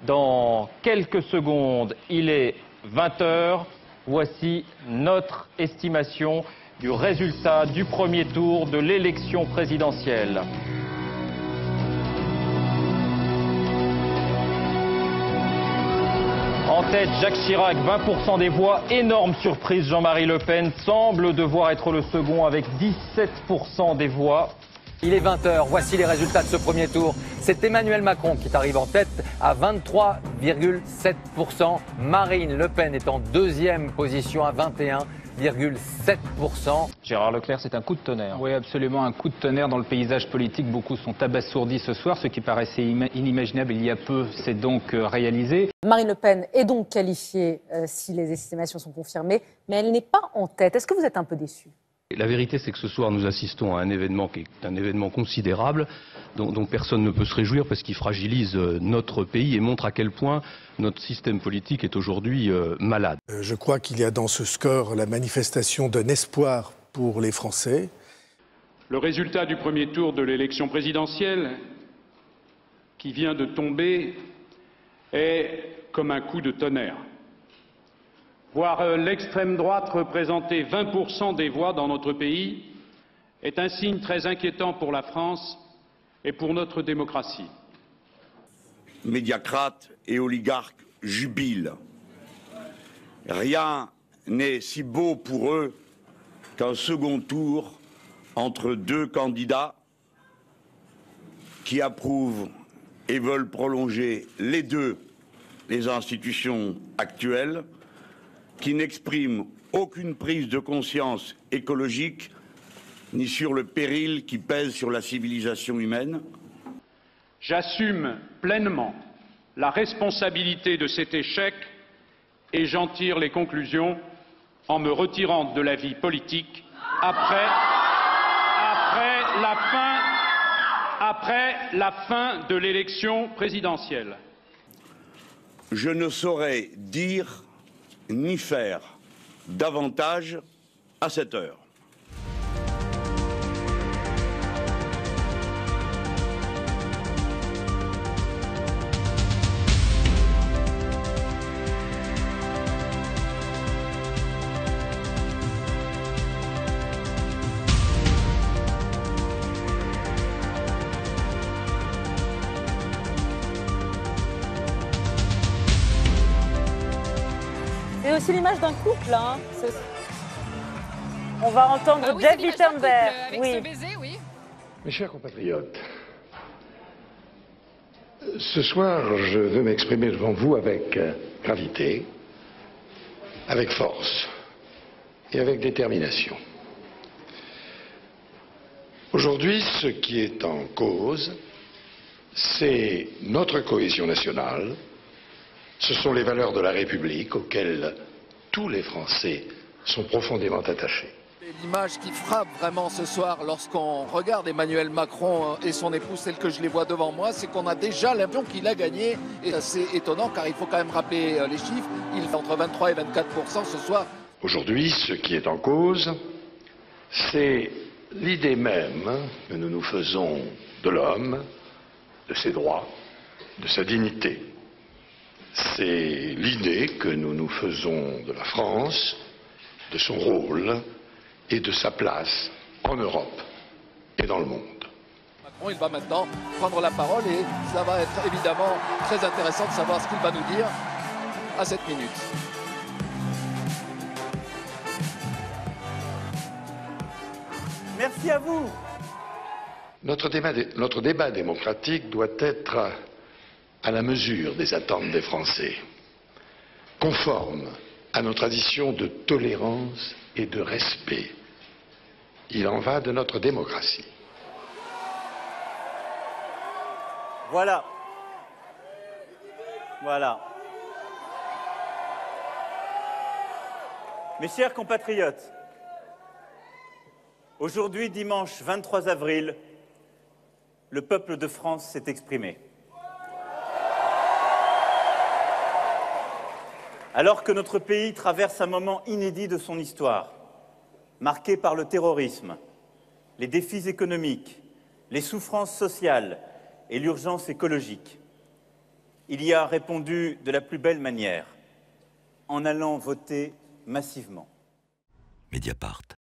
Dans quelques secondes, il est 20 h. Voici notre estimation du résultat du premier tour de l'élection présidentielle. En tête, Jacques Chirac, 20% des voix. Énorme surprise, Jean-Marie Le Pen semble devoir être le second avec 17% des voix. Il est 20 h, voici les résultats de ce premier tour. C'est Emmanuel Macron qui arrive en tête à 23,7%. Marine Le Pen est en deuxième position à 21,7%. Gérard Leclerc, c'est un coup de tonnerre. Oui, absolument, un coup de tonnerre dans le paysage politique. Beaucoup sont abasourdis ce soir. Ce qui paraissait inimaginable il y a peu, c'est donc réalisé. Marine Le Pen est donc qualifiée si les estimations sont confirmées, mais elle n'est pas en tête. Est-ce que vous êtes un peu déçu ? La vérité, c'est que ce soir, nous assistons à un événement qui est un événement considérable, dont personne ne peut se réjouir parce qu'il fragilise notre pays et montre à quel point notre système politique est aujourd'hui malade. Je crois qu'il y a dans ce score la manifestation d'un espoir pour les Français. Le résultat du premier tour de l'élection présidentielle, qui vient de tomber, est comme un coup de tonnerre. Voir l'extrême droite représenter 20% des voix dans notre pays est un signe très inquiétant pour la France et pour notre démocratie. Médiacrates et oligarques jubilent. Rien n'est si beau pour eux qu'un second tour entre deux candidats qui approuvent et veulent prolonger les institutions actuelles, qui n'exprime aucune prise de conscience écologique ni sur le péril qui pèse sur la civilisation humaine. J'assume pleinement la responsabilité de cet échec et j'en tire les conclusions en me retirant de la vie politique après la fin de l'élection présidentielle. Je ne saurais dire ni faire davantage à cette heure. C'est aussi l'image d'un couple. Hein. On va entendre Oui, Jeff Wittenberg. Avec ce baiser, oui. Mes chers compatriotes, ce soir, je veux m'exprimer devant vous avec gravité, avec force et avec détermination. Aujourd'hui, ce qui est en cause, c'est notre cohésion nationale. Ce sont les valeurs de la République auxquelles tous les Français sont profondément attachés. L'image qui frappe vraiment ce soir lorsqu'on regarde Emmanuel Macron et son épouse, celle que je les vois devant moi, c'est qu'on a déjà l'impression qu'il a gagné. Et c'est assez étonnant car il faut quand même rappeler les chiffres. Il fait entre 23 et 24% ce soir. Aujourd'hui, ce qui est en cause, c'est l'idée même que nous nous faisons de l'homme, de ses droits, de sa dignité. C'est l'idée que nous nous faisons de la France, de son rôle et de sa place en Europe et dans le monde. Macron, il va maintenant prendre la parole et ça va être évidemment très intéressant de savoir ce qu'il va nous dire à cette minute. Merci à vous. Notre débat démocratique doit être à la mesure des attentes des Français, conforme à nos traditions de tolérance et de respect. Il en va de notre démocratie. Voilà. Voilà. Mes chers compatriotes, aujourd'hui, dimanche 23 avril, le peuple de France s'est exprimé. Alors que notre pays traverse un moment inédit de son histoire, marqué par le terrorisme, les défis économiques, les souffrances sociales et l'urgence écologique, il y a répondu de la plus belle manière, en allant voter massivement. Mediapart.